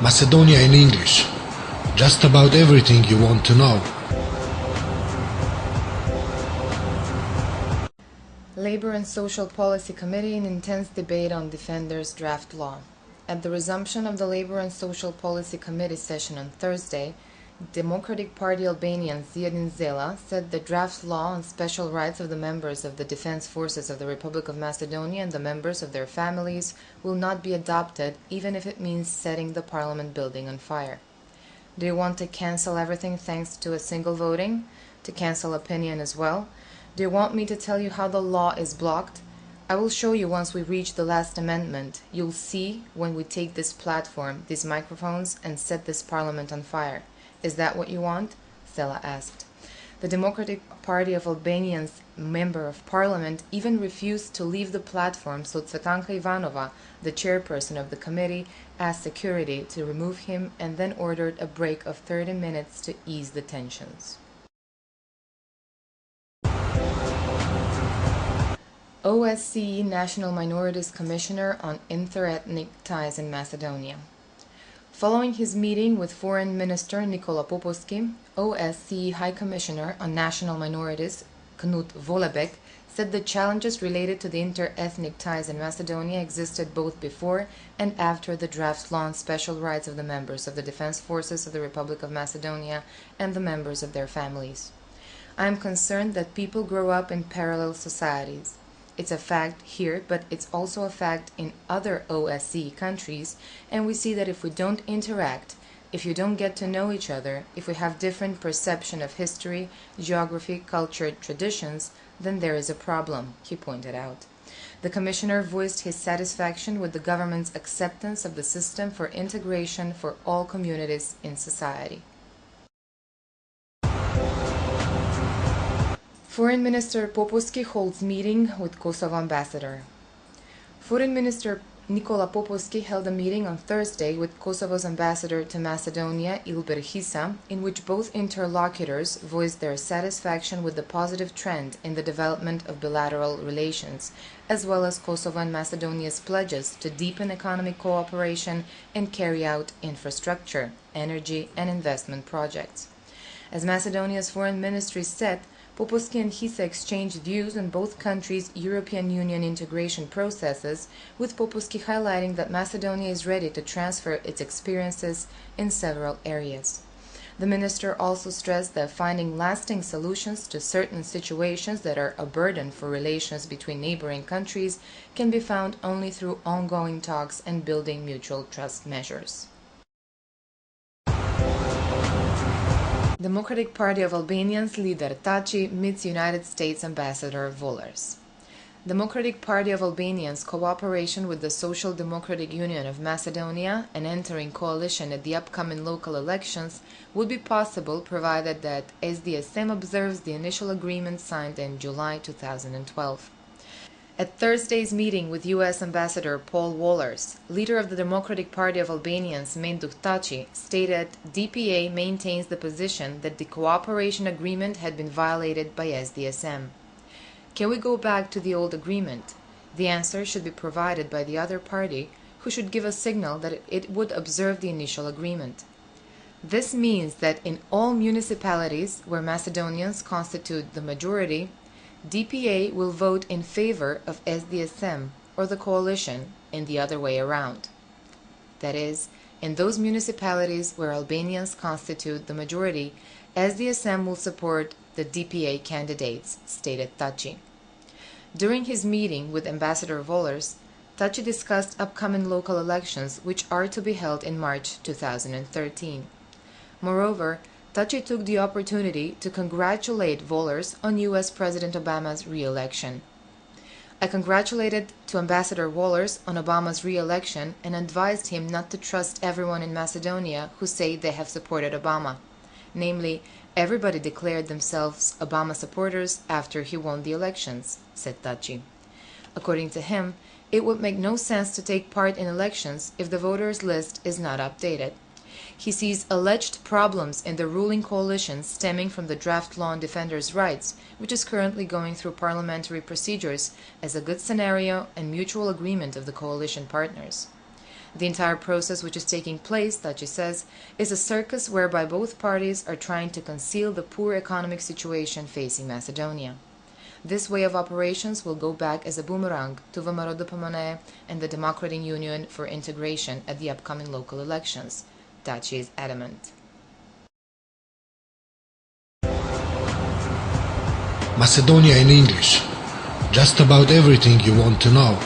Macedonia in English. Just about everything you want to know. Labor and Social Policy Committee in intense debate on Defenders draft law. At the resumption of the Labor and Social Policy Committee session on Thursday, Democratic Party Albanian Zjedin Zela said the draft law on special rights of the members of the Defense Forces of the Republic of Macedonia and the members of their families will not be adopted, even if it means setting the parliament building on fire. Do you want to cancel everything thanks to a single voting? To cancel opinion as well? Do you want me to tell you how the law is blocked? I will show you once we reach the last amendment. You'll see when we take this platform, these microphones, and set this parliament on fire. Is that what you want? Zela asked. The Democratic Party of Albania's member of parliament even refused to leave the platform, so Cvetanka Ivanova, the chairperson of the committee, asked security to remove him and then ordered a break of 30 minutes to ease the tensions. OSCE National Minorities Commissioner on Interethnic Ties in Macedonia. Following his meeting with Foreign Minister Nikola Popovski, OSCE High Commissioner on National Minorities Knut Volebek said the challenges related to the interethnic ties in Macedonia existed both before and after the draft law on special rights of the members of the Defense Forces of the Republic of Macedonia and the members of their families. I am concerned that people grow up in parallel societies. It's a fact here, but it's also a fact in other OSCE countries, and we see that if we don't interact, if you don't get to know each other, if we have different perception of history, geography, culture, traditions, then there is a problem, he pointed out. The Commissioner voiced his satisfaction with the government's acceptance of the system for integration for all communities in society. Foreign Minister Popovski holds meeting with Kosovo ambassador. Foreign Minister Nikola Popovski held a meeting on Thursday with Kosovo's ambassador to Macedonia, Ilber Hisa, in which both interlocutors voiced their satisfaction with the positive trend in the development of bilateral relations, as well as Kosovo and Macedonia's pledges to deepen economic cooperation and carry out infrastructure, energy, and investment projects. As Macedonia's foreign ministry said, Popovski and Hisa exchanged views on both countries' European Union integration processes, with Popovski highlighting that Macedonia is ready to transfer its experiences in several areas. The minister also stressed that finding lasting solutions to certain situations that are a burden for relations between neighboring countries can be found only through ongoing talks and building mutual trust measures. Democratic Party of Albanians leader Taci meets United States Ambassador Vollers. Democratic Party of Albanians' cooperation with the Social Democratic Union of Macedonia and entering coalition at the upcoming local elections would be possible provided that SDSM observes the initial agreement signed in July 2012. At Thursday's meeting with U.S. Ambassador Paul Wollers, leader of the Democratic Party of Albanians Menduk Taci stated DPA maintains the position that the cooperation agreement had been violated by SDSM. Can we go back to the old agreement? The answer should be provided by the other party, who should give a signal that it would observe the initial agreement. This means that in all municipalities where Macedonians constitute the majority, DPA will vote in favor of SDSM or the coalition and the other way around. That is, in those municipalities where Albanians constitute the majority, SDSM will support the DPA candidates, stated Taci. During his meeting with Ambassador Vollers, Taci discussed upcoming local elections which are to be held in March 2013. Moreover, Taci took the opportunity to congratulate Vollers on U.S. President Obama's re-election. I congratulated to Ambassador Vollers on Obama's re-election and advised him not to trust everyone in Macedonia who say they have supported Obama. Namely, everybody declared themselves Obama supporters after he won the elections, said Taci. According to him, it would make no sense to take part in elections if the voters' list is not updated. He sees alleged problems in the ruling coalition stemming from the draft law on defenders' rights, which is currently going through parliamentary procedures, as a good scenario and mutual agreement of the coalition partners. The entire process which is taking place, Taci says, is a circus whereby both parties are trying to conceal the poor economic situation facing Macedonia. This way of operations will go back as a boomerang to Vamarodopamone and the Democratic Union for integration at the upcoming local elections. Taci is adamant. Macedonia in English. Just about everything you want to know.